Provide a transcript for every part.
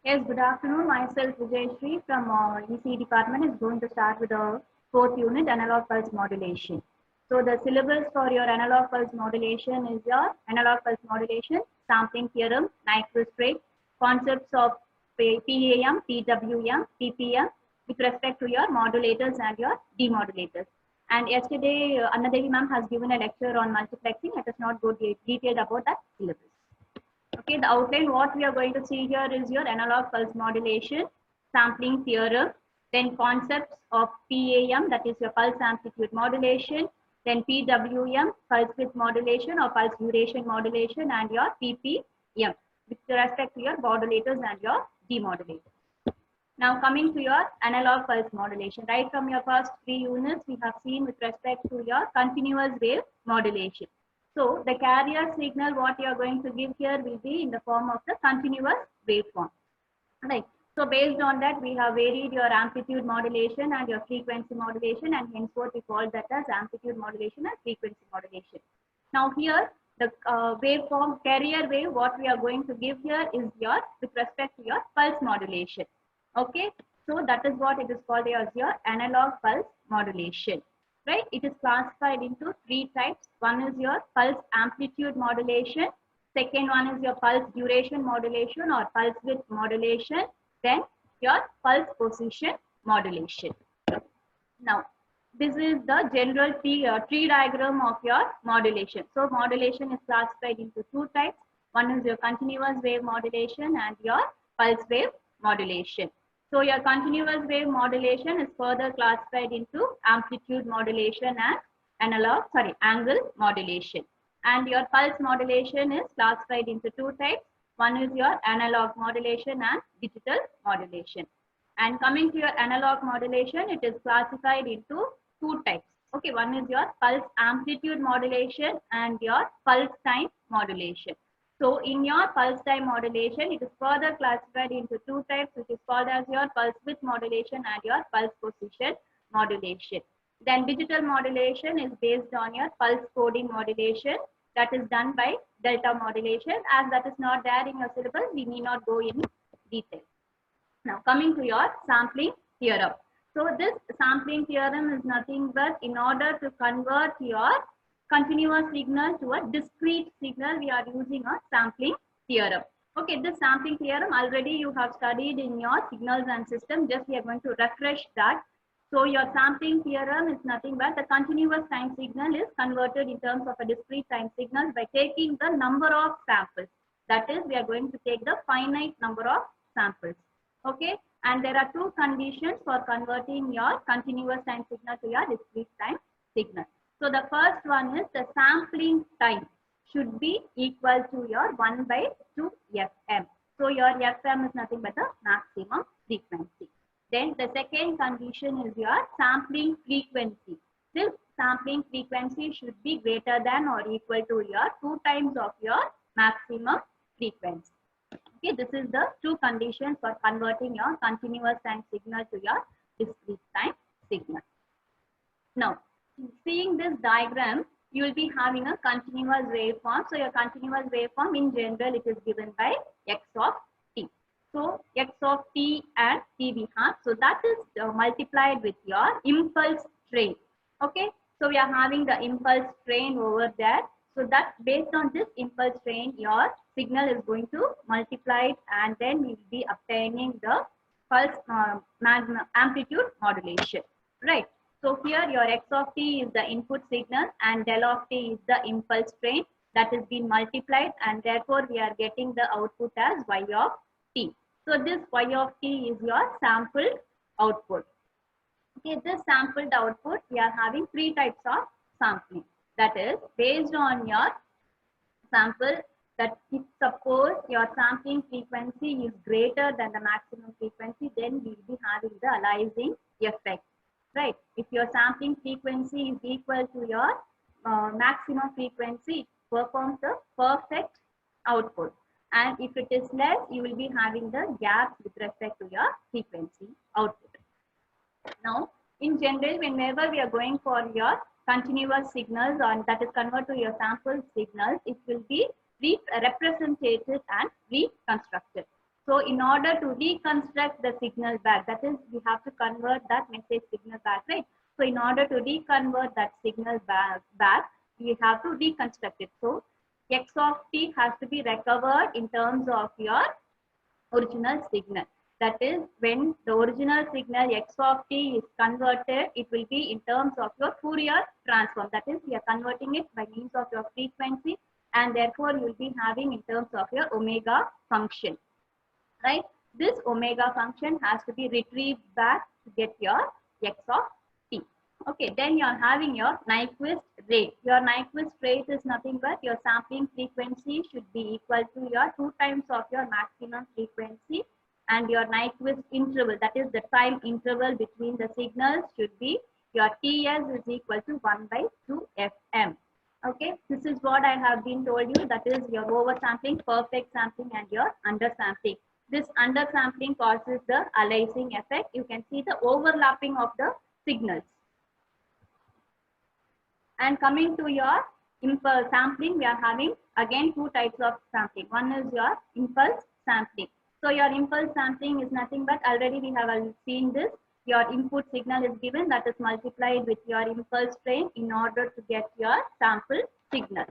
Yes, good afternoon. Myself Vijayashree from EC department is going to start with the fourth unit, analog pulse modulation. So the syllabus for your analog pulse modulation is your analog pulse modulation, sampling theorem, Nyquist rate, concepts of PAM, PWM, PPM with respect to your modulators and your demodulators. And yesterday, Annadevi ma'am has given a lecture on multiplexing. Let us not go detailed about that syllabus. Okay, the outline what we are going to see here is your analog pulse modulation, sampling theorem, then concepts of PAM, that is your pulse amplitude modulation, then PWM, pulse width modulation or pulse duration modulation, and your PPM with respect to your modulators and your demodulators. Now coming to your analog pulse modulation, right from your first 3 units, we have seen with respect to your continuous wave modulation. So the carrier signal what you are going to give here will be in the form of the continuous waveform. Right. So based on that, we have varied your amplitude modulation and your frequency modulation, and henceforth we call that as amplitude modulation and frequency modulation. Now here, the waveform carrier wave what we are going to give here is your with respect to your pulse modulation. Okay, so that is what it is called as your analog pulse modulation. Right, it is classified into 3 types. One is your pulse amplitude modulation, second one is your pulse duration modulation or pulse width modulation, then your pulse position modulation. Now, this is the general tree diagram of your modulation. So modulation is classified into 2 types. One is your continuous wave modulation and your pulse wave modulation. So your continuous wave modulation is further classified into amplitude modulation and angle modulation. And your pulse modulation is classified into 2 types. One is your analog modulation and digital modulation. And coming to your analog modulation, it is classified into 2 types. Okay, one is your pulse amplitude modulation and your pulse time modulation. So in your pulse time modulation, it is further classified into 2 types, which is called as your pulse width modulation and your pulse position modulation. Then digital modulation is based on your pulse coding modulation, that is done by delta modulation. As that is not there in your syllabus, we need not go in detail. Now coming to your sampling theorem. So this sampling theorem is nothing but in order to convert your continuous signal to a discrete signal, we are using a sampling theorem. Okay, this sampling theorem already you have studied in your signals and system. Just we are going to refresh that. So your sampling theorem is nothing but the continuous time signal is converted in terms of a discrete time signal by taking the number of samples. That is, we are going to take the finite number of samples. Okay, and there are 2 conditions for converting your continuous time signal to your discrete time signal. So the first one is the sampling time should be equal to your 1 by 2 fm. So your fm is nothing but the maximum frequency. Then the second condition is your sampling frequency. This sampling frequency should be greater than or equal to your 2 times of your maximum frequency. Okay, this is the 2 conditions for converting your continuous time signal to your discrete time signal. Now, seeing this diagram, you will be having a continuous waveform. So your continuous waveform in general, it is given by x of t. So x of t and t we have. So that is multiplied with your impulse train. Okay, so we are having the impulse train over there. So that based on this impulse train, your signal is going to multiply it, and then we will be obtaining the pulse amplitude modulation. Right. So here your x of t is the input signal and del of t is the impulse train that has been multiplied, and therefore we are getting the output as y of t. So this y of t is your sampled output. Okay, this sampled output, we are having 3 types of sampling. That is based on your sample, that if suppose your sampling frequency is greater than the maximum frequency, then we will be having the aliasing effect. Right? If your sampling frequency is equal to your maximum frequency, it performs the perfect output. And if it is less, you will be having the gap with respect to your frequency output. Now, in general, whenever we are going for your continuous signals and that is converted to your sample signals, it will be represented and reconstructed. So in order to reconstruct the signal back, that is, we have to convert that message signal back, right? So in order to reconvert that signal back, we have to reconstruct it. So x of t has to be recovered in terms of your original signal. That is, when the original signal x of t is converted, it will be in terms of your Fourier transform. That is, we are converting it by means of your frequency, and therefore you will be having in terms of your omega function, right? This omega function has to be retrieved back to get your x of t. Okay, then you are having your Nyquist rate. Your Nyquist rate is nothing but your sampling frequency should be equal to your 2 times of your maximum frequency, and your Nyquist interval, that is the time interval between the signals, should be your Ts is equal to 1 by 2 Fm. Okay, this is what I have been told you, that is your oversampling, perfect sampling, and your undersampling. This undersampling causes the aliasing effect. You can see the overlapping of the signals. And coming to your impulse sampling, we are having again 2 types of sampling. One is your impulse sampling. So your impulse sampling is nothing but, already we have seen this, your input signal is given, that is multiplied with your impulse train in order to get your sample signal.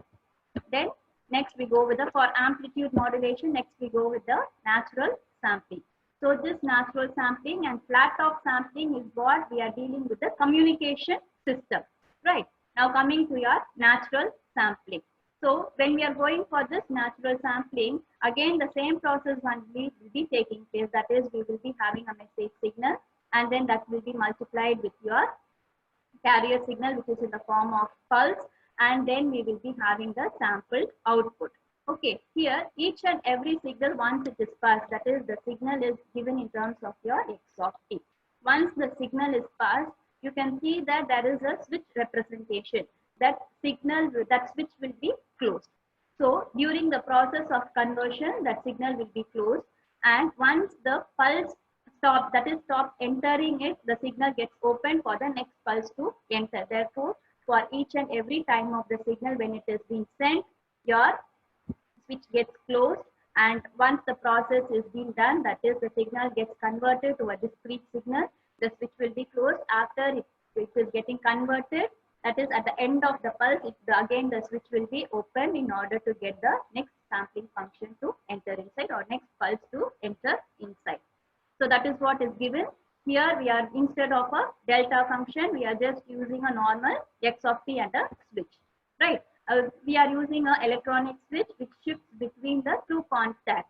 Then next we go with the, for amplitude modulation, next we go with the natural sampling. So this natural sampling and flat top sampling is what we are dealing with, the communication system, right? Now coming to your natural sampling. So when we are going for this natural sampling, again the same process will be taking place. That is, we will be having a message signal, and then that will be multiplied with your carrier signal, which is in the form of pulse, and then we will be having the sampled output. Okay, here each and every signal, once it is passed, that is, the signal is given in terms of your x of t. Once the signal is passed, you can see that there is a switch representation. That signal, that switch will be closed. So during the process of conversion, that signal will be closed, and once the pulse stop, that is stop entering it, the signal gets open for the next pulse to enter. Therefore, for each and every time of the signal when it is being sent, your switch gets closed, and once the process is being done, that is, the signal gets converted to a discrete signal, the switch will be closed. After it is getting converted, that is at the end of the pulse, again the switch will be open in order to get the next sampling function to enter inside, or next pulse to enter inside. So that is what is given. Here we are, instead of a delta function, we are just using a normal x of t and a switch, right? We are using an electronic switch which shifts between the 2 contacts.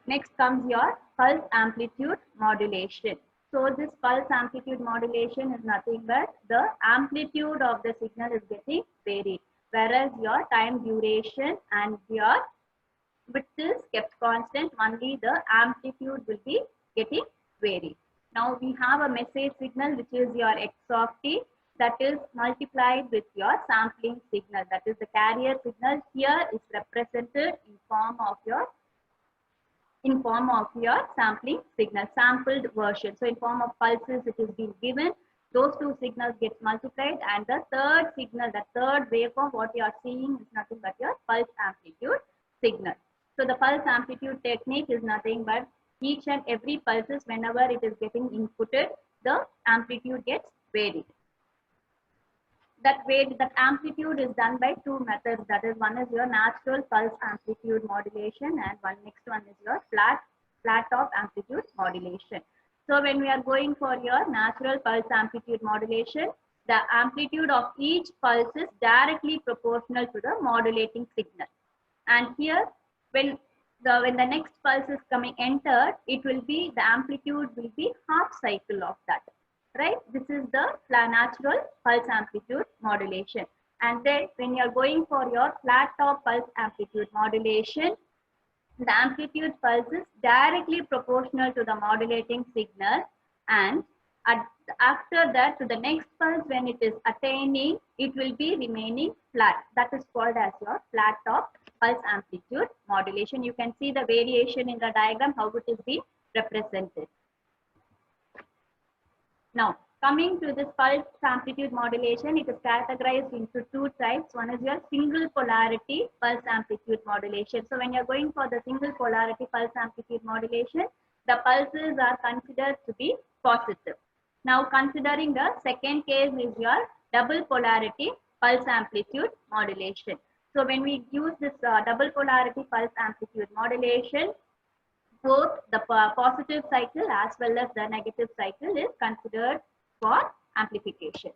Next comes your pulse amplitude modulation. So this pulse amplitude modulation is nothing but the amplitude of the signal is getting varied, whereas your time duration and your width is kept constant, only the amplitude will be getting varied. Now we have a message signal which is your x of t, that is multiplied with your sampling signal, that is the carrier signal here is represented in form of your sampling signal, sampled version. So in form of pulses it is being given, those 2 signals get multiplied, and the third signal, the third waveform, what you are seeing is nothing but your pulse amplitude signal. So the pulse amplitude technique is nothing but each and every pulses, whenever it is getting inputted, the amplitude gets varied. That amplitude is done by 2 methods. That is, one is your natural pulse amplitude modulation, and next one is your flat top amplitude modulation. So when we are going for your natural pulse amplitude modulation, the amplitude of each pulse is directly proportional to the modulating signal. And here, when the next pulse is coming entered, it will be, the amplitude will be half cycle of that, right? This is the natural pulse amplitude modulation. And then when you are going for your flat top pulse amplitude modulation, the amplitude pulse is directly proportional to the modulating signal, and after that, to the next pulse, when it is attaining, it will be remaining flat. That is called as your flat top pulse amplitude modulation. You can see the variation in the diagram, how it is being represented. Now, Coming to this pulse amplitude modulation, it is categorized into two types. One is your single polarity pulse amplitude modulation. So when you're going for the single polarity pulse amplitude modulation, the pulses are considered to be positive. Now considering the second case is your double polarity pulse amplitude modulation. So when we use this double polarity pulse amplitude modulation, both the positive cycle as well as the negative cycle is considered for amplification.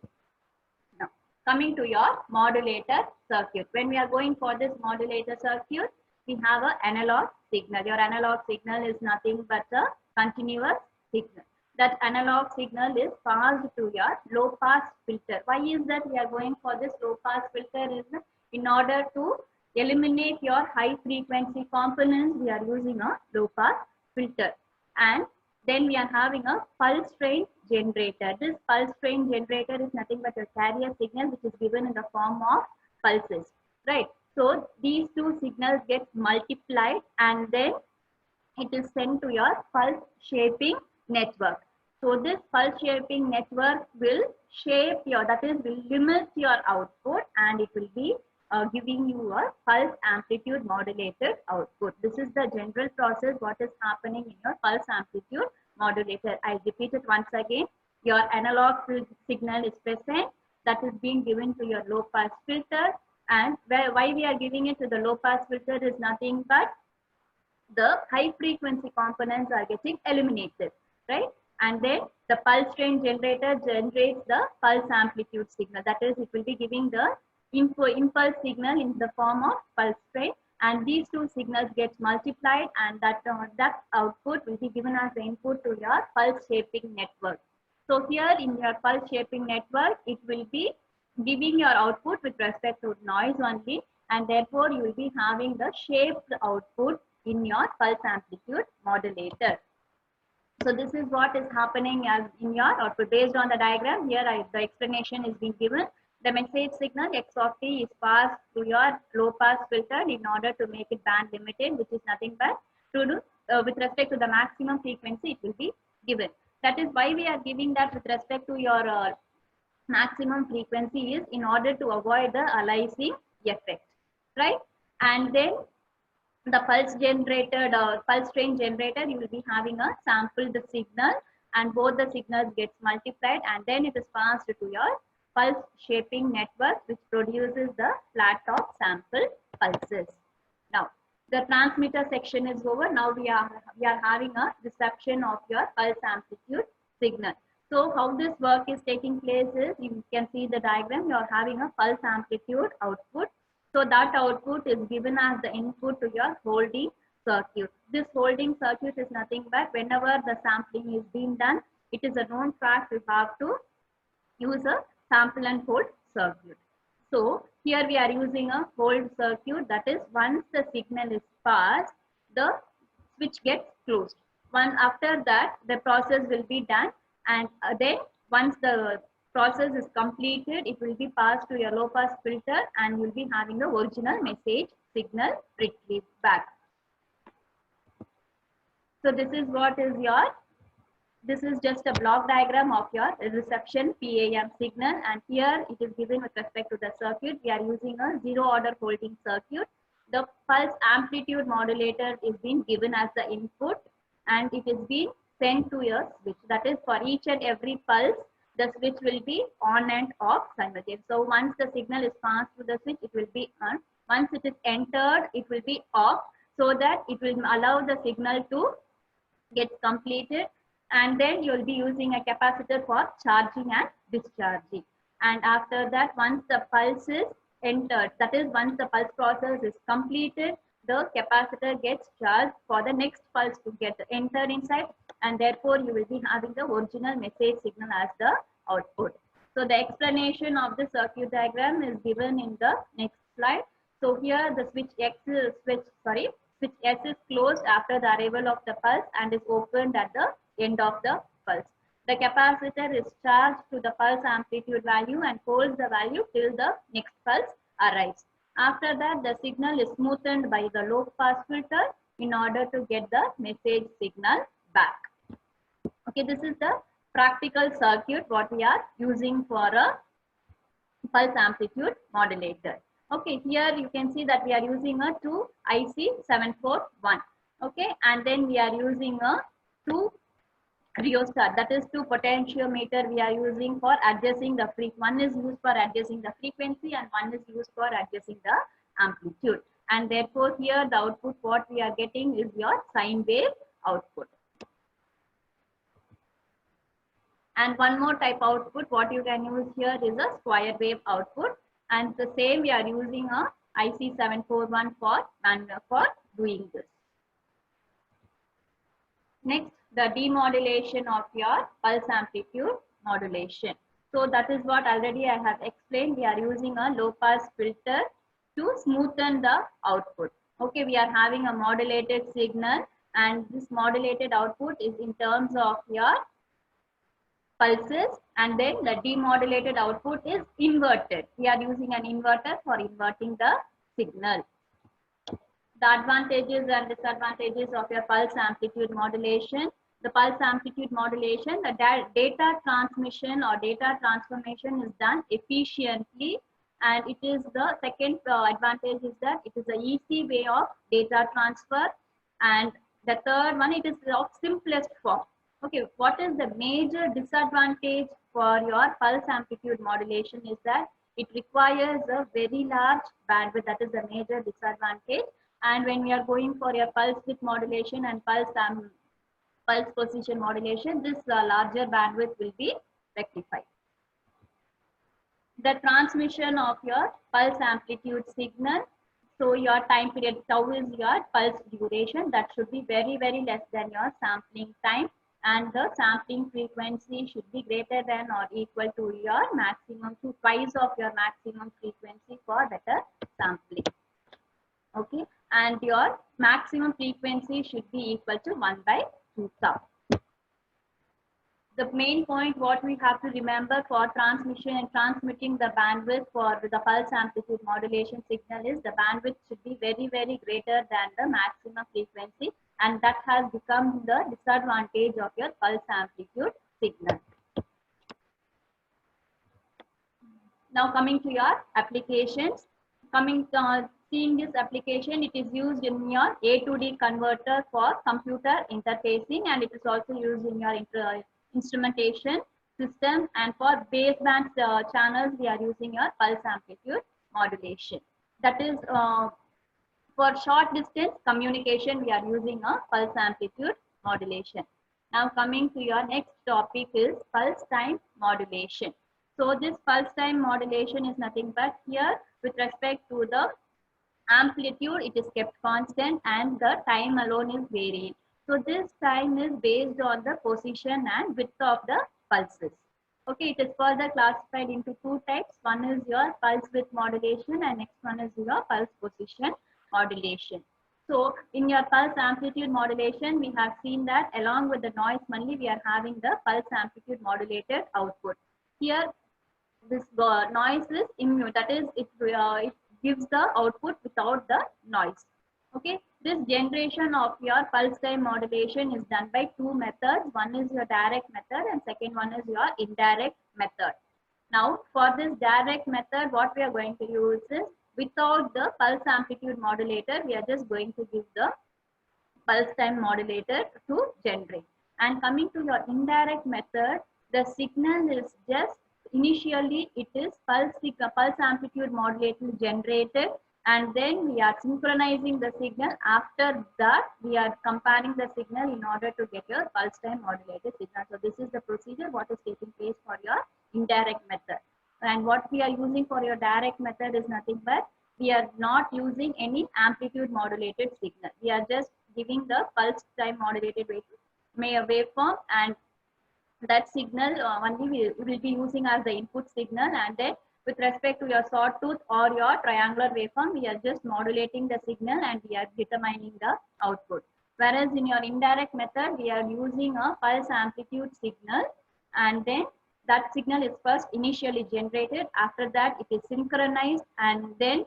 Now, coming to your modulator circuit. When we are going for this modulator circuit, we have an analog signal. Your analog signal is nothing but a continuous signal. That analog signal is passed to your low pass filter. Why is that we are going for this low pass filter? Is in order to eliminate your high frequency components, we are using a low pass filter. And then we are having a pulse train generator. This pulse train generator is nothing but a carrier signal which is given in the form of pulses, right? So these two signals get multiplied and then it is sent to your pulse shaping network. So this pulse shaping network will shape your, that is, will limit your output, and it will be giving you a pulse amplitude modulated output. This is the general process what is happening in your pulse amplitude modulator. I repeat it once again. Your analog signal is present, that is being given to your low pass filter, and why we are giving it to the low pass filter is nothing but the high frequency components are getting eliminated, right? And then the pulse train generator generates the pulse amplitude signal. That is, it will be giving the impulse signal in the form of pulse train, and these two signals get multiplied, and that output will be given as the input to your pulse shaping network. So here in your pulse shaping network, it will be giving your output with respect to noise only, and therefore you will be having the shaped output in your pulse amplitude modulator. So this is what is happening as in your output. Based on the diagram here, the explanation is being given. The message signal x of t is passed through your low pass filter in order to make it band limited, which is nothing but to do with respect to the maximum frequency it will be given. That is why we are giving that with respect to your maximum frequency is in order to avoid the aliasing effect, right? And then the pulse generator, the pulse train generator, you will be having a sampled signal, and both the signals gets multiplied, and then it is passed to your pulse shaping network, which produces the flat top sample pulses. Now the transmitter section is over. Now we are having a reception of your pulse amplitude signal. So how this work is taking place is, you can see the diagram, you are having a pulse amplitude output. So that output is given as the input to your holding circuit. This holding circuit is nothing but whenever the sampling is being done, it is a known fact you have to use a sample and hold circuit. So here we are using a hold circuit, that is once the signal is passed, the switch gets closed. After that, the process will be done, and then once the process is completed, it will be passed to your low pass filter, and you will be having the original message signal retrieved back. So this is what is your, this is just a block diagram of your reception PAM signal, and here it is given with respect to the circuit. We are using a zero order holding circuit. The pulse amplitude modulator is being given as the input, and it is being sent to a switch. That is, for each and every pulse, the switch will be on and off simultaneously. So once the signal is passed through the switch, it will be on. Once it is entered, it will be off, so that it will allow the signal to get completed, and then you will be using a capacitor for charging and discharging. And after that, once the pulse is entered, that is, once the pulse process is completed, the capacitor gets charged for the next pulse to get entered inside, and therefore you will be having the original message signal as the output. So the explanation of the circuit diagram is given in the next slide. So here the switch S is closed after the arrival of the pulse and is opened at the end of the pulse. The capacitor is charged to the pulse amplitude value and holds the value till the next pulse arrives. After that, the signal is smoothened by the low pass filter in order to get the message signal back. Okay, this is the practical circuit what we are using for a pulse amplitude modulator. Okay, here you can see that we are using a 2 IC741. Okay, and then we are using a 2 rheostat, that is 2 potentiometer we are using for adjusting the frequency. One is used for adjusting the frequency and one is used for adjusting the amplitude. And therefore here the output what we are getting is your sine wave output. And one more type output what you can use here is a square wave output, and the same we are using a IC741 for doing this. Next, the demodulation of your pulse amplitude modulation. So that is what already I have explained. We are using a low pass filter to smoothen the output. Okay, we are having a modulated signal, and this modulated output is in terms of your pulses, and then the demodulated output is inverted. We are using an inverter for inverting the signal. The advantages and disadvantages of your pulse amplitude modulation. The pulse amplitude modulation, the data transmission or data transformation is done efficiently, and it is the second advantage is that it is an easy way of data transfer, and the third one, it is of simplest form. Okay, what is the major disadvantage for your pulse amplitude modulation is that it requires a very large bandwidth. That is the major disadvantage. And when we are going for your pulse width modulation and pulse position modulation, this larger bandwidth will be rectified. The transmission of your pulse amplitude signal. So your time period tau is your pulse duration. That should be very, very less than your sampling time. And the sampling frequency should be greater than or equal to your maximum, to twice of your maximum frequency for better sampling. Okay, and your maximum frequency should be equal to 1/2 tau. The main point what we have to remember for transmission and transmitting the bandwidth for the pulse amplitude modulation signal is the bandwidth should be very, very greater than the maximum frequency, and that has become the disadvantage of your pulse amplitude signal. Now coming to your applications, seeing this application, it is used in your A to D converter for computer interfacing, and it is also used in your instrumentation system, and for baseband channels we are using your pulse amplitude modulation. That is for short distance communication we are using a pulse amplitude modulation. Now coming to your next topic is pulse time modulation. So this pulse time modulation is nothing but here with respect to the amplitude it is kept constant and the time alone is varied. So this time is based on the position and width of the pulses. Okay, it is further classified into two types. One is your pulse width modulation and next one is your pulse position modulation. So in your pulse amplitude modulation, we have seen that along with the noise only we are having the pulse amplitude modulated output. Here this noise is immune, that is it gives the output without the noise. Okay, this generation of your pulse time modulation is done by two methods. One is your direct method and second one is your indirect method. Now for this direct method, what we are going to use is without the pulse amplitude modulator, we are just going to give the pulse time modulator to generate. And coming to your indirect method, the signal is just initially it is pulse amplitude modulator generated, and then we are synchronizing the signal. After that we are comparing the signal in order to get your pulse time modulated signal. So this is the procedure what is taking place for your indirect method. And what we are using for your direct method is nothing but we are not using any amplitude modulated signal. We are just giving the pulse time modulated waveform, and that signal only we will be using as the input signal, and then with respect to your sawtooth or your triangular waveform, we are just modulating the signal and we are determining the output. Whereas in your indirect method, we are using a pulse amplitude signal, and then that signal is first initially generated. After that, it is synchronized and then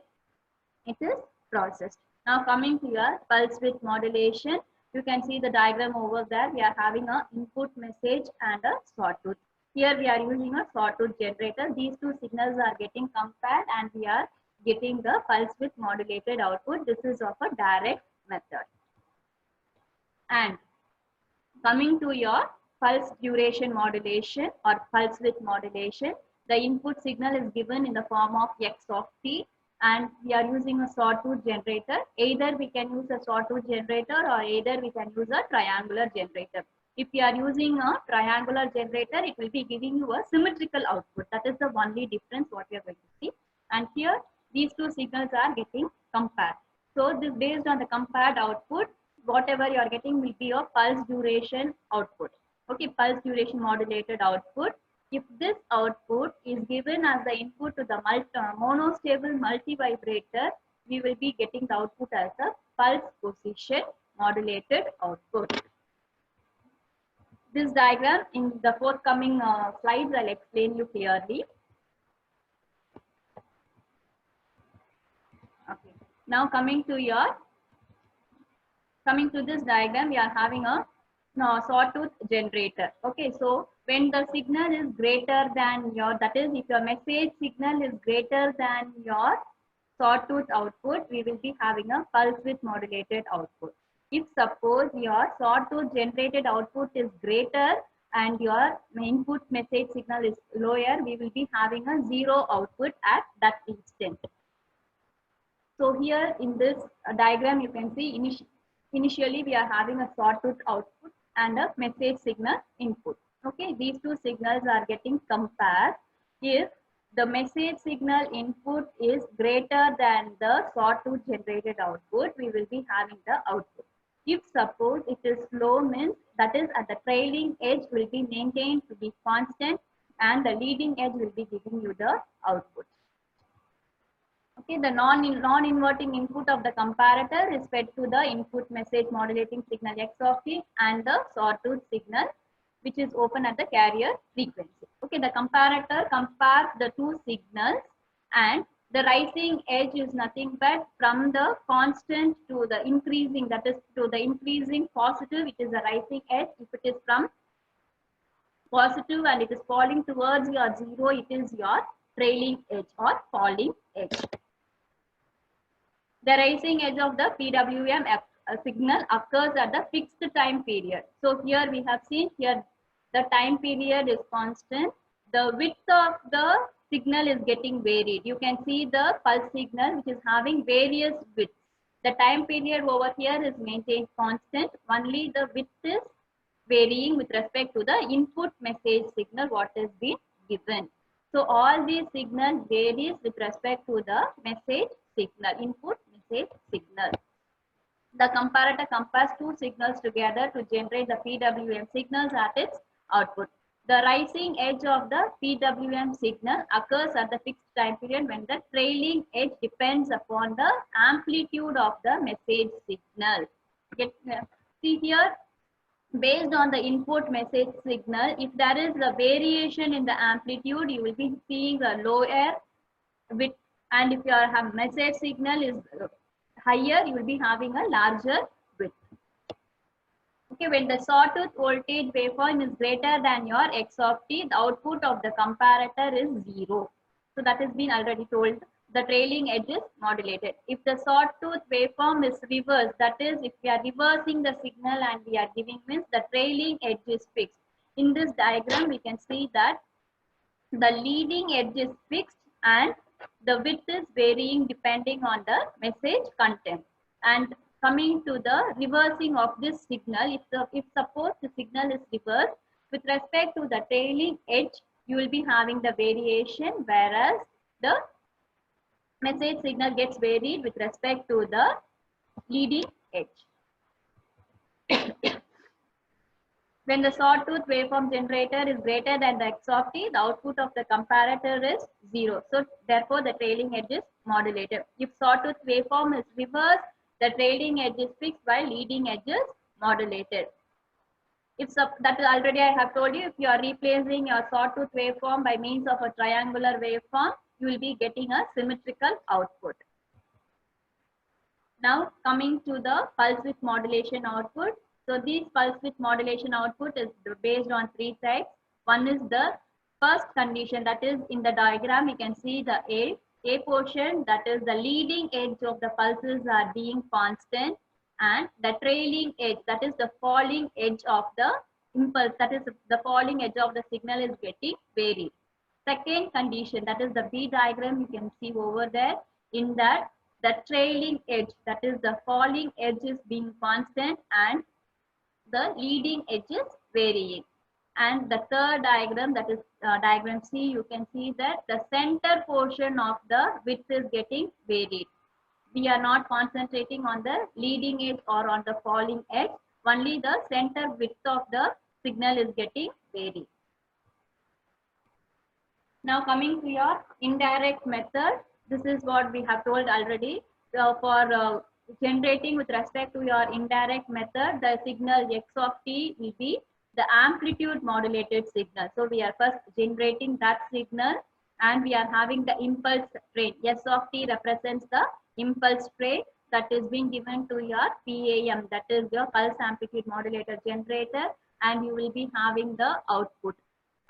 it is processed. Now coming to your pulse width modulation. You can see the diagram over there. We are having a input message and a sawtooth. Here we are using a sawtooth generator. These two signals are getting compared and we are getting the pulse width modulated output. This is of a direct method. And coming to your pulse duration modulation or pulse width modulation, the input signal is given in the form of x of t, and we are using a sawtooth generator. Either we can use a sawtooth generator or either we can use a triangular generator. If you are using a triangular generator, it will be giving you a symmetrical output. That is the only difference what we are going to see. And here these two signals are getting compared. So this based on the compared output, whatever you are getting will be your pulse duration output. Okay, pulse duration modulated output. If this output is given as the input to the monostable multivibrator, we will be getting the output as a pulse position modulated output. This diagram in the forthcoming slides, I'll explain you clearly. Okay. Now coming to this diagram, we are having a sawtooth generator. Okay, so when the signal is greater than your, that is, if your message signal is greater than your sawtooth output, we will be having a pulse width modulated output. If suppose your sawtooth generated output is greater and your input message signal is lower, we will be having a zero output at that instant. So here in this diagram, you can see initially we are having a sawtooth output and a message signal input. Okay, these two signals are getting compared. If the message signal input is greater than the sawtooth generated output, we will be having the output. If suppose it is low, means that is at the trailing edge will be maintained to be constant and the leading edge will be giving you the output. Okay, the non-inverting input of the comparator is fed to the input message modulating signal x of t and the sawtooth signal which is open at the carrier frequency. Okay, the comparator compares the two signals and the rising edge is nothing but from the constant to the increasing, that is to the increasing positive, it is the rising edge. If it is from positive and it is falling towards your zero, it is your trailing edge or falling edge. The rising edge of the PWM signal occurs at the fixed time period. So here we have seen here the time period is constant. The width of the signal is getting varied. You can see the pulse signal which is having various widths. The time period over here is maintained constant. Only the width is varying with respect to the input message signal what is being given. So all these signals varies with respect to the message signal, input message signal. The comparator compares two signals together to generate the PWM signals at its output. The rising edge of the PWM signal occurs at the fixed time period when the trailing edge depends upon the amplitude of the message signal. See here, based on the input message signal, if there is a variation in the amplitude, you will be seeing a lower width, and if your message signal is higher, you will be having a larger width. Okay, when the sawtooth voltage waveform is greater than your x of t, the output of the comparator is 0. So that has been already told. The trailing edge is modulated. If the sawtooth waveform is reversed, that is, if we are reversing the signal and we are giving, means the trailing edge is fixed. In this diagram, we can see that the leading edge is fixed and the width is varying depending on the message content. And coming to the reversing of this signal, if suppose the signal is reversed, with respect to the trailing edge, you will be having the variation, whereas the message signal gets varied with respect to the leading edge. When the sawtooth waveform generator is greater than the x of t, the output of the comparator is 0. So therefore the trailing edge is modulated. If sawtooth waveform is reversed, the trailing edge is fixed while leading edge is modulated. If that is already I have told you, if you are replacing your sawtooth waveform by means of a triangular waveform, you will be getting a symmetrical output. Now coming to the pulse width modulation output. So this pulse width modulation output is based on three types. One is the first condition, that is in the diagram you can see the A portion, that is the leading edge of the pulses are being constant, and the trailing edge, that is the falling edge of the impulse, that is the falling edge of the signal is getting varied. Second condition, that is the B diagram you can see over there. In that, the trailing edge, that is the falling edge is being constant and the leading edge is varying. And the third diagram, that is diagram C, you can see that the center portion of the width is getting varied. We are not concentrating on the leading edge or on the falling edge. Only the center width of the signal is getting varied. Now coming to your indirect method, this is what we have told already. So for generating with respect to your indirect method, the signal x of t will be the amplitude modulated signal. So we are first generating that signal and we are having the impulse train. S of t represents the impulse train that is being given to your PAM, that is your pulse amplitude modulator generator, and you will be having the output.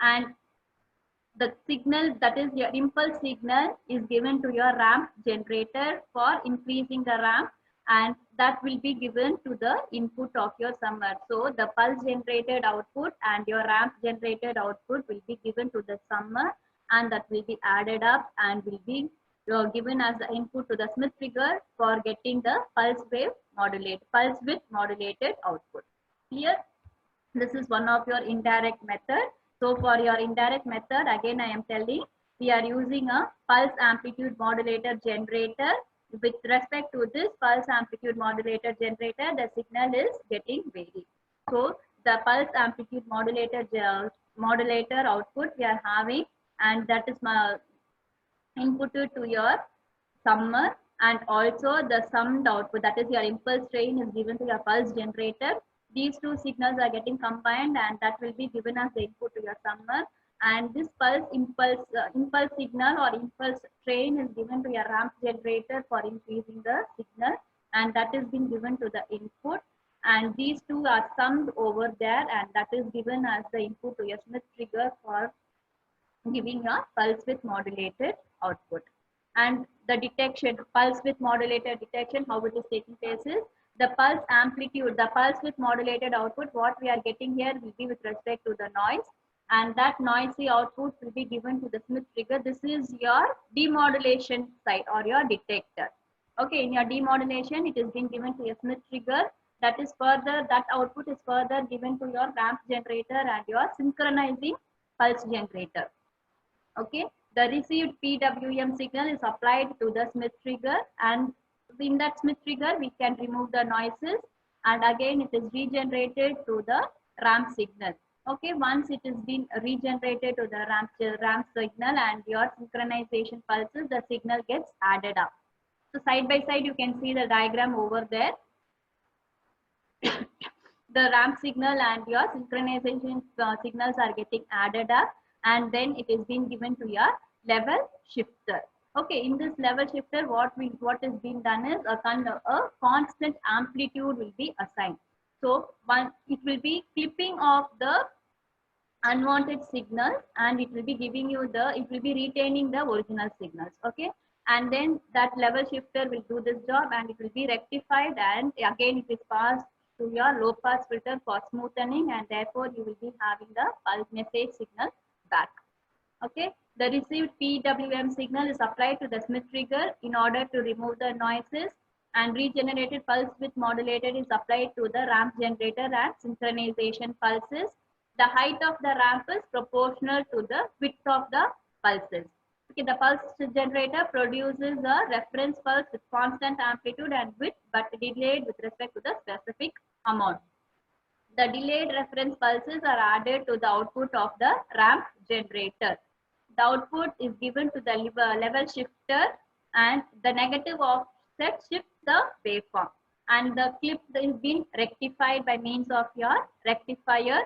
And the signal, that is your impulse signal, is given to your ramp generator for increasing the ramp, and that will be given to the input of your summer. So the pulse generated output and your ramp generated output will be given to the summer, and that will be added up and will be given as the input to the Smith trigger for getting the pulse width modulated output. Here, this is one of your indirect method. So for your indirect method, again I am telling, we are using a pulse amplitude modulator generator. With respect to this pulse amplitude modulator generator, the signal is getting varied. So the pulse amplitude modulator output we are having, and that is inputted to your summer, and also the summed output, that is your impulse train, is given to your pulse generator. These two signals are getting combined and that will be given as the input to your summer, and this impulse signal or impulse train is given to your ramp generator for increasing the signal, and that is being given to the input, and these two are summed over there, and that is given as the input to your Smith trigger for giving a pulse width modulated output. And the detection, pulse width modulated detection, how it is taking place is, the pulse amplitude, the pulse width modulated output, what we are getting here will be with respect to the noise, and that noisy output will be given to the Smith trigger. This is your demodulation side or your detector. Okay, in your demodulation, it is being given to your Smith trigger. That is further, that output is further given to your ramp generator and your synchronizing pulse generator. Okay, the received PWM signal is applied to the Smith trigger, and in that Smith trigger we can remove the noises, and again it is regenerated to the ramp signal. Okay, once it is been regenerated to the ramp signal and your synchronization pulses, the signal gets added up. So side by side you can see the diagram over there. The ramp signal and your synchronization signals are getting added up, and then it is being given to your level shifter. Okay, in this level shifter, what is being done is a constant amplitude will be assigned. So it will be clipping off the unwanted signals, and it will be giving you it will be retaining the original signals. Okay, and then that level shifter will do this job, and it will be rectified, and again it is passed to your low pass filter for smoothening, and therefore you will be having the pulse message signal back. Okay, the received PWM signal is applied to the Smith trigger in order to remove the noises, and regenerated pulse width modulated is applied to the ramp generator and synchronization pulses. The height of the ramp is proportional to the width of the pulses. Okay, the pulse generator produces a reference pulse with constant amplitude and width, but delayed with respect to the specific amount. The delayed reference pulses are added to the output of the ramp generator. The output is given to the level shifter, and the negative offset shifts the waveform, and the clip is being rectified by means of your rectifier.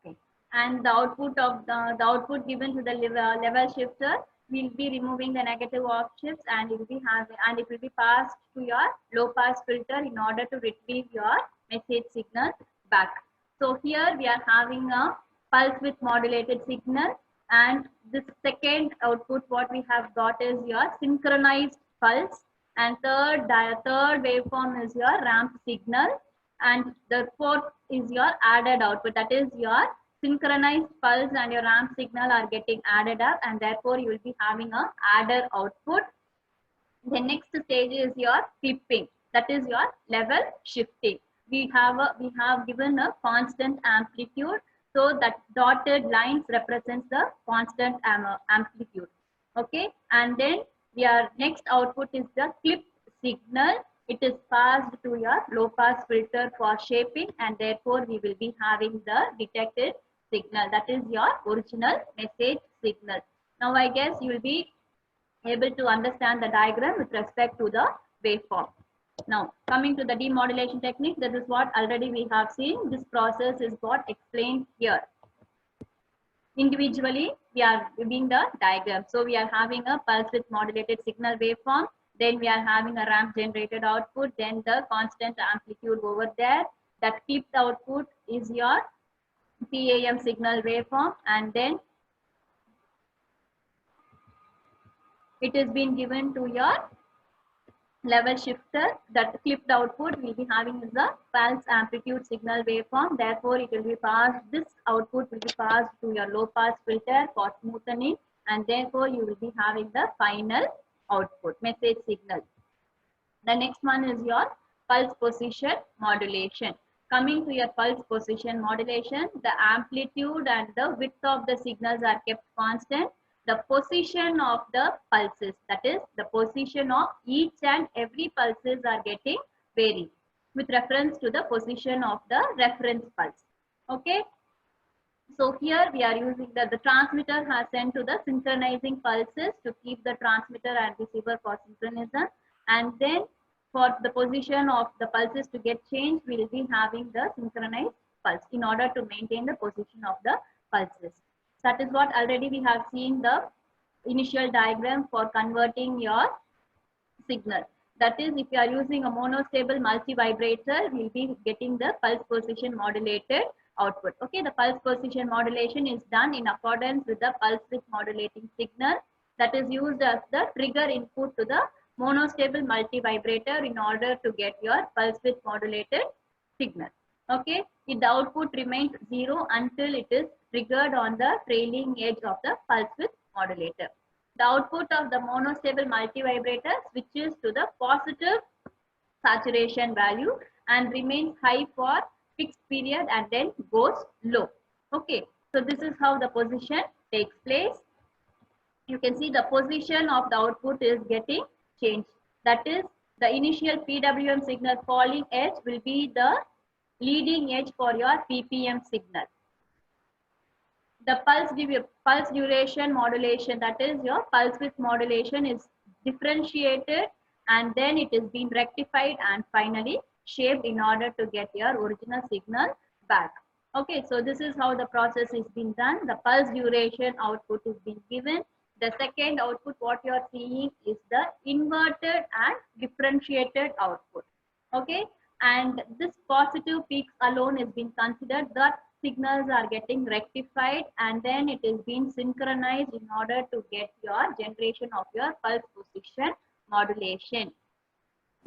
Okay. And the output of the output given to the level shifter will be removing the negative off shifts, and it will be passed to your low pass filter in order to retrieve your message signal back. So here we are having a pulse width modulated signal, and this second output what we have got is your synchronized pulse, and third waveform is your ramp signal, and the fourth is your added output, that is your synchronized pulse and your ramp signal are getting added up, and therefore you will be having a adder output. The next stage is your clipping, that is your level shifting. We have given a constant amplitude, so that dotted lines represents the constant amplitude. Okay, and then your next output is the clipped signal. It is passed to your low pass filter for shaping, and therefore we will be having the detected signal, that is your original message signal. Now I guess you will be able to understand the diagram with respect to the waveform. Now coming to the demodulation technique, this is what already we have seen. This process is what explained here. Individually we are giving the diagram. So we are having a pulse width modulated signal waveform, then we are having a ramp generated output, then the constant amplitude over there. That clipped output is your PAM signal waveform, and then it is being given to your level shifter. That clipped output will be having is the pulse amplitude signal waveform. Therefore it will be passed, this output will be passed to your low pass filter for smoothening, and therefore you will be having the final output message signal. The next one is your pulse position modulation. Coming to your pulse position modulation, the amplitude and the width of the signals are kept constant. The position of the pulses, that is the position of each and every pulses are getting varied with reference to the position of the reference pulse. Okay. So here we are using the transmitter has sent to the synchronizing pulses to keep the transmitter and receiver for synchronism, and then for the position of the pulses to get changed, we will be having the synchronized pulse in order to maintain the position of the pulses. That is what already we have seen the initial diagram for converting your signal. That is, if you are using a monostable multi-vibrator, we will be getting the pulse position modulated output. Okay, the pulse position modulation is done in accordance with the pulse width modulating signal that is used as the trigger input to the monostable multi-vibrator in order to get your pulse width modulated signal. Okay, if the output remains 0 until it is triggered on the trailing edge of the pulse width modulator. The output of the monostable multi-vibrator switches to the positive saturation value and remains high for fixed period and then goes low. Okay, so this is how the position takes place. You can see the position of the output is getting changed. That is, the initial PWM signal falling edge will be the leading edge for your PPM signal. The pulse duration modulation, that is your pulse width modulation, is differentiated and then it is being rectified and finally shaped in order to get your original signal back. Okay, so this is how the process is being done. The pulse duration output is being given. The second output what you are seeing is the inverted and differentiated output. Okay, and this positive peaks alone is being considered. That signals are getting rectified and then it is being synchronized in order to get your generation of your pulse position modulation.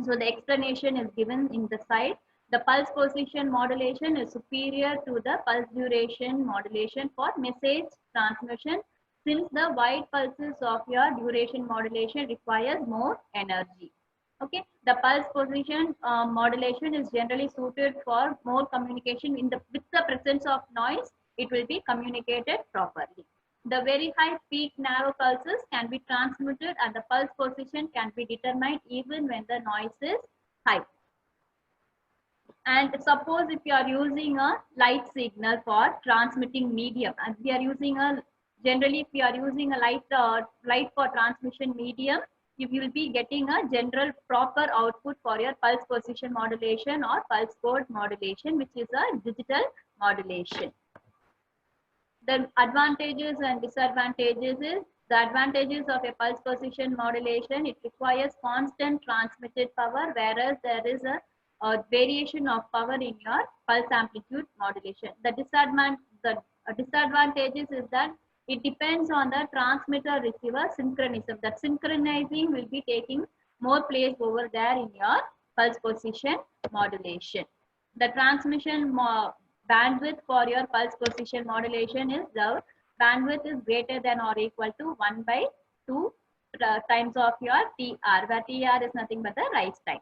So the explanation is given in the side. The pulse position modulation is superior to the pulse duration modulation for message transmission, since the wide pulses of your duration modulation requires more energy. Okay, the pulse position modulation is generally suited for more communication with the presence of noise. It will be communicated properly. The very high peak narrow pulses can be transmitted and the pulse position can be determined even when the noise is high. And suppose if you are using a light signal for transmitting medium, and we are using a generally if you are using a light for transmission medium, you will be getting a general proper output for your pulse position modulation or pulse code modulation, which is a digital modulation. The advantages and disadvantages is, the advantages of a pulse position modulation, it requires constant transmitted power, whereas there is a variation of power in your pulse amplitude modulation. The disadvantages is that it depends on the transmitter receiver synchronism. That synchronizing will be taking more place over there in your pulse position modulation. The transmission bandwidth for your pulse position modulation is, the bandwidth is greater than or equal to 1 by 2 times of your TR, where TR is nothing but the rise time.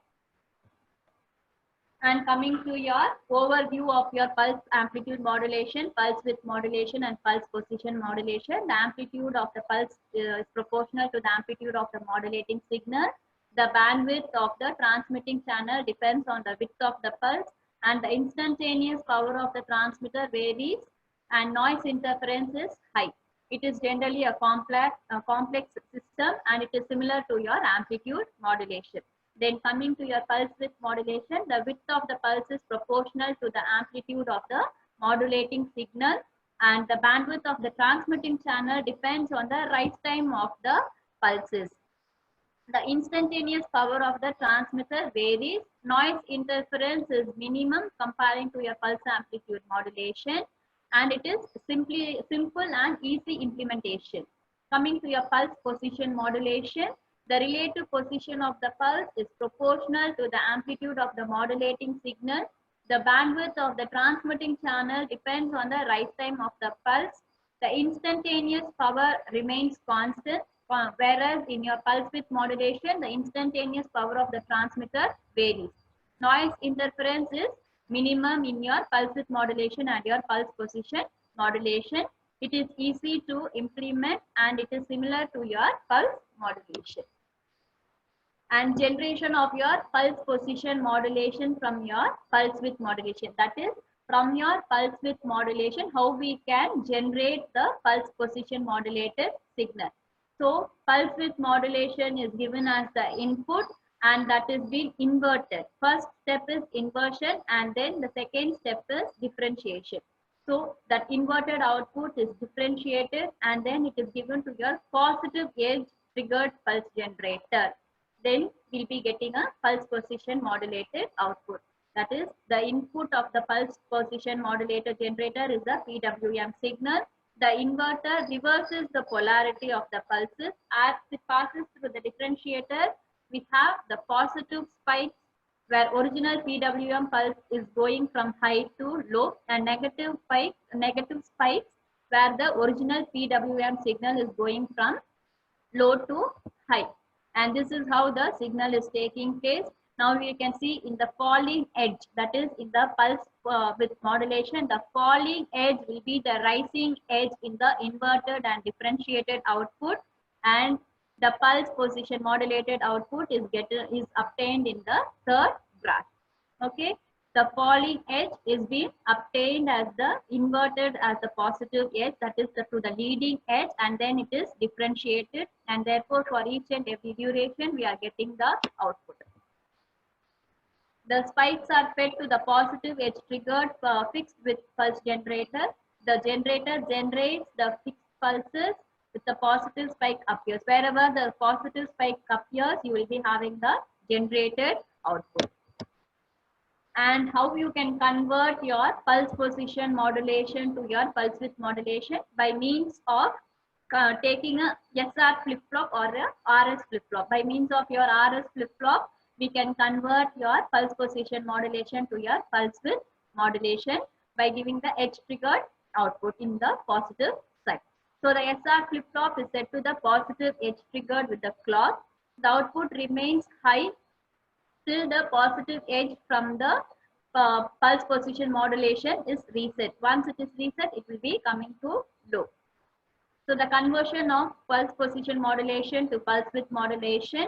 And coming to your overview of your pulse amplitude modulation, pulse width modulation and pulse position modulation. The amplitude of the pulse is proportional to the amplitude of the modulating signal. The bandwidth of the transmitting channel depends on the width of the pulse, and the instantaneous power of the transmitter varies, and noise interference is high. It is generally a complex system, and it is similar to your amplitude modulation. Then coming to your pulse width modulation, the width of the pulse is proportional to the amplitude of the modulating signal, and the bandwidth of the transmitting channel depends on the rise time of the pulses. The instantaneous power of the transmitter varies. Noise interference is minimum comparing to your pulse amplitude modulation, and it is simple and easy implementation. Coming to your pulse position modulation, the relative position of the pulse is proportional to the amplitude of the modulating signal. The bandwidth of the transmitting channel depends on the rise time of the pulse. The instantaneous power remains constant, whereas in your pulse width modulation, the instantaneous power of the transmitter varies. Noise interference is minimum in your pulse width modulation and your pulse position modulation. It is easy to implement, and it is similar to your pulse modulation. And generation of your pulse position modulation from your pulse width modulation. That is, from your pulse width modulation, how we can generate the pulse position modulated signal. So pulse width modulation is given as the input, and that is being inverted. First step is inversion, and then the second step is differentiation. So that inverted output is differentiated, and then it is given to your positive edge triggered pulse generator. Then we'll be getting a pulse position modulated output. That is, the input of the pulse position modulator generator is the PWM signal. The inverter reverses the polarity of the pulses. As it passes through the differentiator, we have the positive spikes where original PWM pulse is going from high to low, and negative spikes where the original PWM signal is going from low to high. And this is how the signal is taking place. Now we can see in the falling edge, that is in the pulse width modulation, the falling edge will be the rising edge in the inverted and differentiated output, and the pulse position modulated output is obtained in the third graph. Okay, the falling edge is being obtained as the inverted as the positive edge, that is to the leading edge, and then it is differentiated, and therefore for each and every duration we are getting the output. The spikes are fed to the positive edge triggered fixed width pulse generator. The generator generates the fixed pulses with the positive spike appears. Wherever the positive spike appears, you will be having the generated output. And how you can convert your pulse position modulation to your pulse width modulation? By means of taking a SR flip-flop or a RS flip-flop. By means of your RS flip-flop, we can convert your pulse position modulation to your pulse width modulation by giving the edge triggered output in the positive side. So the SR flip-flop is set to the positive edge triggered with the clock. The output remains high till the positive edge from the pulse position modulation is reset. Once it is reset, it will be coming to low. So the conversion of pulse position modulation to pulse width modulation.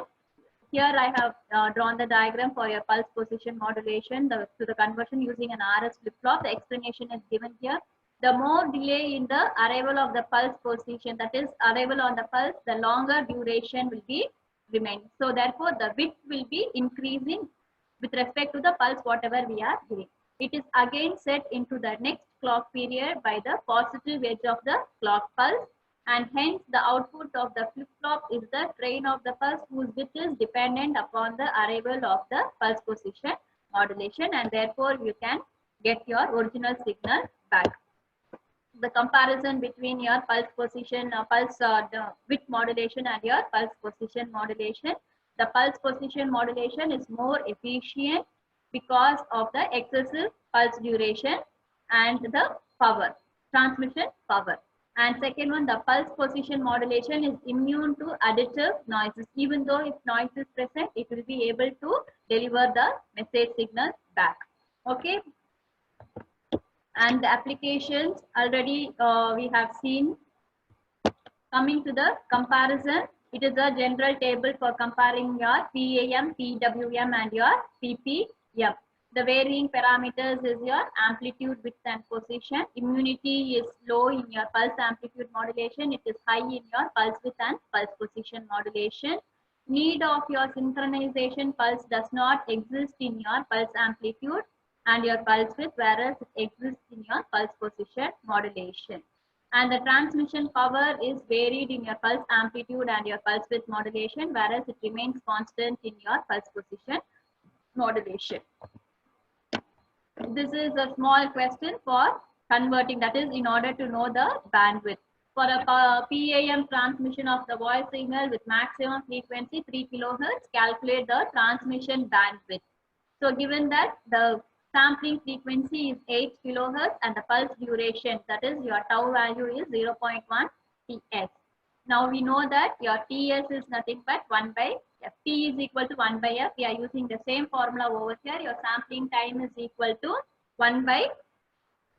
Here I have drawn the diagram for your pulse position modulation to the conversion using an RS flip-flop. The explanation is given here. The more delay in the arrival of the pulse position, that is arrival on the pulse, the longer duration will be remaining. So therefore the width will be increasing with respect to the pulse whatever we are giving. it is again set into the next clock period by the positive edge of the clock pulse, and hence the output of the flip-flop is the train of the pulse whose bit is dependent upon the arrival of the pulse position modulation, and therefore you can get your original signal back. The comparison between your pulse position, the bit modulation and your pulse position modulation. The pulse position modulation is more efficient because of the excessive pulse duration and the power, transmission power. And second one, the pulse position modulation is immune to additive noises. Even though if noise is present, it will be able to deliver the message signal back. Okay. And the applications already we have seen. Coming to the comparison, it is a general table for comparing your PAM, PWM and your PPM. The varying parameters is your amplitude, width and position. Immunity is low in your pulse amplitude modulation. It is high in your pulse width and pulse position modulation. Need of your synchronization pulse does not exist in your pulse amplitude and your pulse width, whereas it exists in your pulse position modulation. And the transmission power is varied in your pulse amplitude and your pulse width modulation, whereas it remains constant in your pulse position modulation. This is a small question for converting, that is in order to know the bandwidth. For a PAM transmission of the voice signal with maximum frequency 3 kHz, calculate the transmission bandwidth. So given that the sampling frequency is 8 kHz and the pulse duration, that is your tau value is 0.1 ts. Now we know that your ts is nothing but 1 by f. T is equal to 1 by f. We are using the same formula over here. Your sampling time is equal to 1 by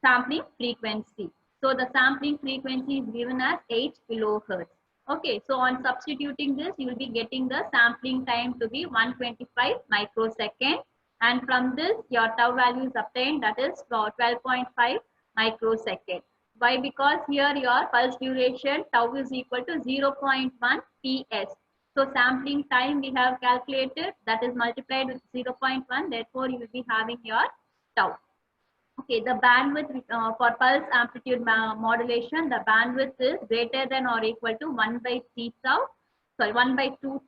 sampling frequency. So the sampling frequency is given as 8 kHz. Okay, so on substituting this, you will be getting the sampling time to be 125 microsecond. And from this, your tau value is obtained, that is 12.5 microsecond. Why? Because here your pulse duration tau is equal to 0.1 ts. So sampling time we have calculated, that is multiplied with 0.1. Therefore, you will be having your tau. Okay, the bandwidth for pulse amplitude modulation, the bandwidth is greater than or equal to 1 by 2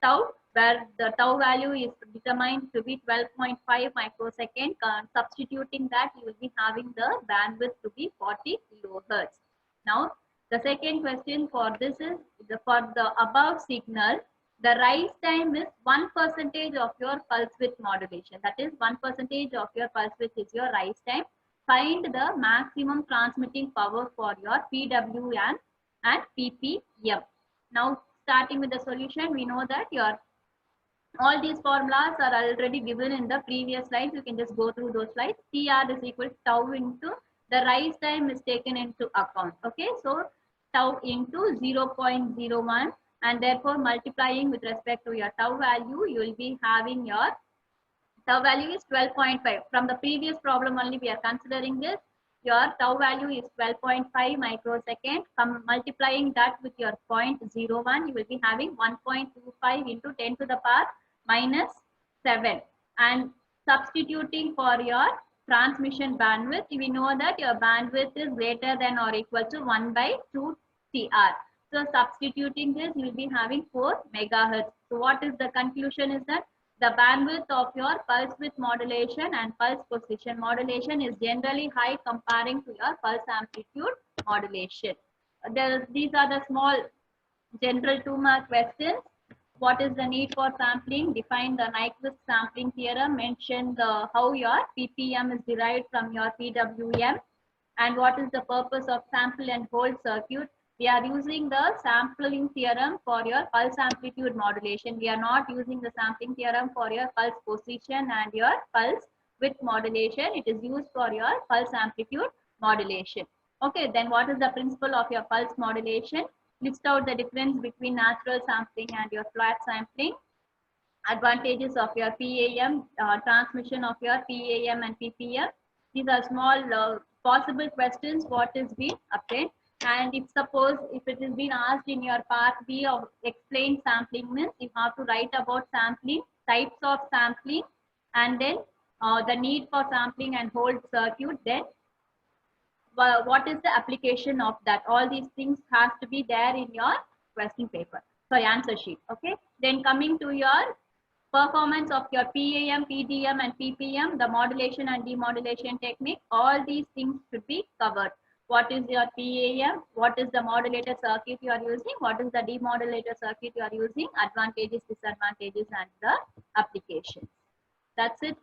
tau, where the tau value is determined to be 12.5 microsecond. Substituting that, you will be having the bandwidth to be 40 kHz. Now, the second question for this is, for the above signal, the rise time is 1% of your pulse width modulation. That is 1% of your pulse width is your rise time. Find the maximum transmitting power for your PWM and PPM. Now, starting with the solution, we know that all these formulas are already given in the previous slides. You can just go through those slides. TR is equal to tau into the rise time is taken into account. Okay, so tau into 0.01, and therefore multiplying with respect to your tau value, you will be having your tau value is 12.5. From the previous problem only we are considering this. Your tau value is 12.5 microsecond. Multiplying that with your 0.01, you will be having 1.25 into 10 to the power minus 7. And substituting for your transmission bandwidth, we know that your bandwidth is greater than or equal to 1 by 2 TR. So substituting this, you will be having 4 megahertz. So what is the conclusion is that the bandwidth of your pulse width modulation and pulse position modulation is generally high comparing to your pulse amplitude modulation. These are the small general 2-mark questions. What is the need for sampling? Define the Nyquist sampling theorem. Mention how your PPM is derived from your PWM. And what is the purpose of sample and hold circuit? We are using the sampling theorem for your pulse amplitude modulation. We are not using the sampling theorem for your pulse position and your pulse width modulation. It is used for your pulse amplitude modulation. Okay, then what is the principle of your pulse modulation? List out the difference between natural sampling and your flat sampling. Advantages of your PAM, transmission of your PAM and PPM. These are small possible questions what is being obtained. And if suppose if it is being asked in your part B of explain sampling means, you have to write about sampling, types of sampling, and then the need for sampling and hold circuit, then what is the application of that? All these things has to be there in your question paper, sorry, answer sheet. Okay, then coming to your performance of your PAM, PDM and PPM, the modulation and demodulation technique, all these things should be covered. What is your PAM? What is the modulator circuit you are using? What is the demodulator circuit you are using? Advantages, disadvantages and the applications. That's it